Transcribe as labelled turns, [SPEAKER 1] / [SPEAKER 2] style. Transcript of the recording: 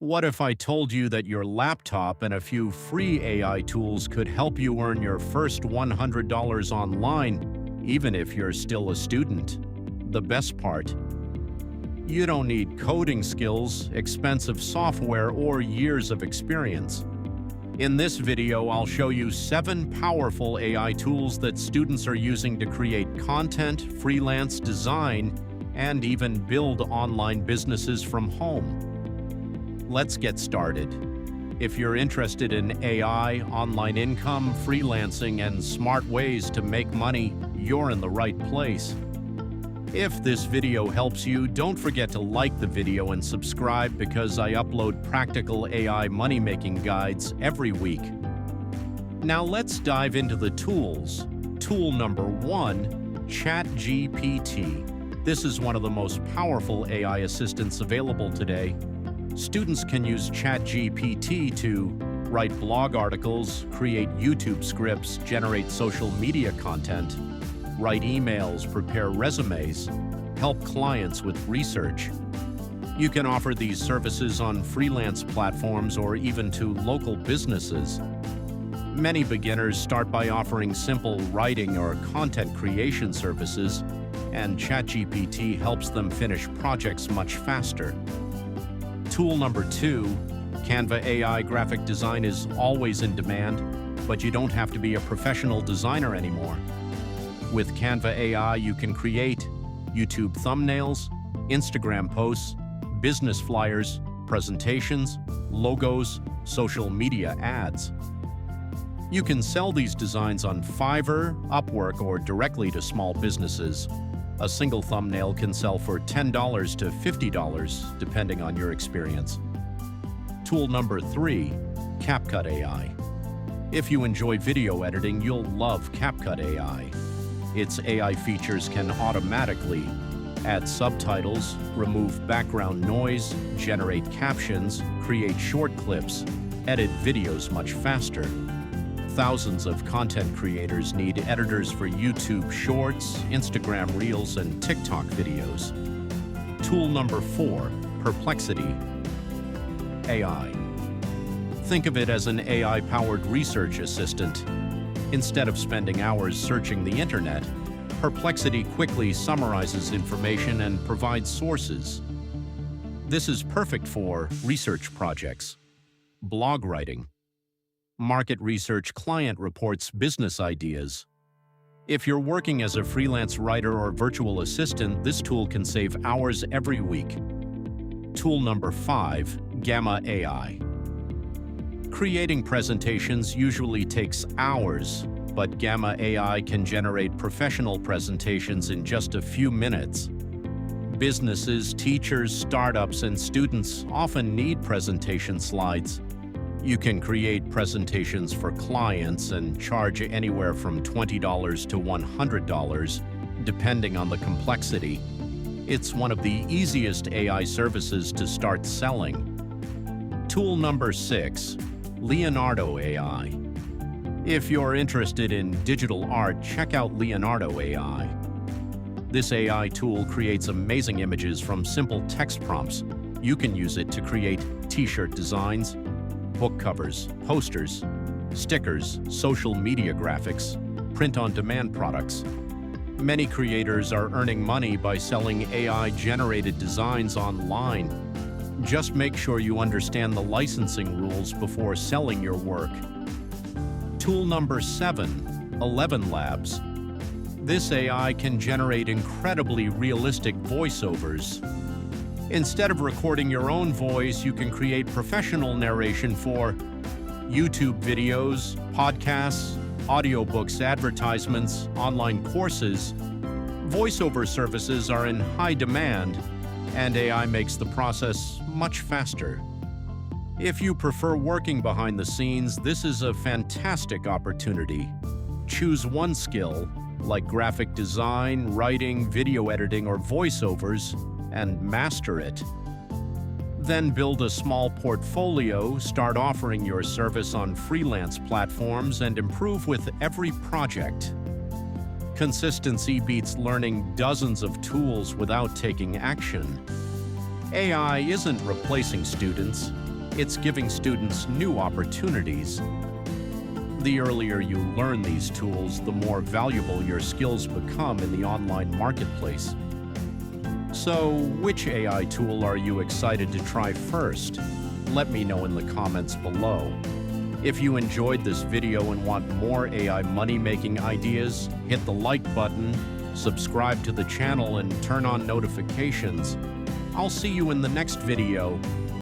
[SPEAKER 1] What if I told you that your laptop and a few free AI tools could help you earn your first $100 online, even if you're still a student? The best part: you don't need coding skills, expensive software, or years of experience. In this video, I'll show you 7 powerful AI tools that students are using to create content, freelance design, and even build online businesses from home. Let's get started. If you're interested in AI, online income, freelancing, and smart ways to make money, you're in the right place. If this video helps you, don't forget to like the video and subscribe because I upload practical AI money-making guides every week. Now let's dive into the tools. Tool number 1, ChatGPT. This is one of the most powerful AI assistants available today. Students can use ChatGPT to write blog articles, create YouTube scripts, generate social media content, write emails, prepare resumes, help clients with research. You can offer these services on freelance platforms or even to local businesses. Many beginners start by offering simple writing or content creation services, and ChatGPT helps them finish projects much faster. Tool number 2, Canva AI graphic design is always in demand, but you don't have to be a professional designer anymore. With Canva AI, you can create YouTube thumbnails, Instagram posts, business flyers, presentations, logos, social media ads. You can sell these designs on Fiverr, Upwork, or directly to small businesses. A single thumbnail can sell for $10 to $50, depending on your experience. Tool number 3, CapCut AI. If you enjoy video editing, you'll love CapCut AI. Its AI features can automatically add subtitles, remove background noise, generate captions, create short clips, edit videos much faster. Thousands of content creators need editors for YouTube Shorts, Instagram Reels, and TikTok videos. Tool number 4, Perplexity AI. Think of it as an AI-powered research assistant. Instead of spending hours searching the internet, Perplexity quickly summarizes information and provides sources. This is perfect for research projects, blog writing, market research, client reports, business ideas. If you're working as a freelance writer or virtual assistant, this tool can save hours every week. Tool number 5, Gamma AI. Creating presentations usually takes hours, but Gamma AI can generate professional presentations in just a few minutes. Businesses, teachers, startups, and students often need presentation slides. You can create presentations for clients and charge anywhere from $20 to $100, depending on the complexity. It's one of the easiest AI services to start selling. Tool number 6, Leonardo AI. If you're interested in digital art, check out Leonardo AI. This AI tool creates amazing images from simple text prompts. You can use it to create t-shirt designs, book covers, posters, stickers, social media graphics, print-on-demand products. Many creators are earning money by selling AI-generated designs online. Just make sure you understand the licensing rules before selling your work. Tool number 7, 11 Labs. This AI can generate incredibly realistic voiceovers. Instead of recording your own voice, you can create professional narration for YouTube videos, podcasts, audiobooks, advertisements, online courses. Voiceover services are in high demand, and AI makes the process much faster. If you prefer working behind the scenes, this is a fantastic opportunity. Choose one skill, like graphic design, writing, video editing, or voiceovers, and master it. Then build a small portfolio, start offering your service on freelance platforms, and improve with every project. Consistency beats learning dozens of tools without taking action. AI isn't replacing students, It's giving students new opportunities. The earlier you learn these tools, the more valuable your skills become in the online marketplace. So, which AI tool are you excited to try first? Let me know in the comments below. If you enjoyed this video and want more AI money-making ideas, hit the like button, subscribe to the channel, and turn on notifications. I'll see you in the next video.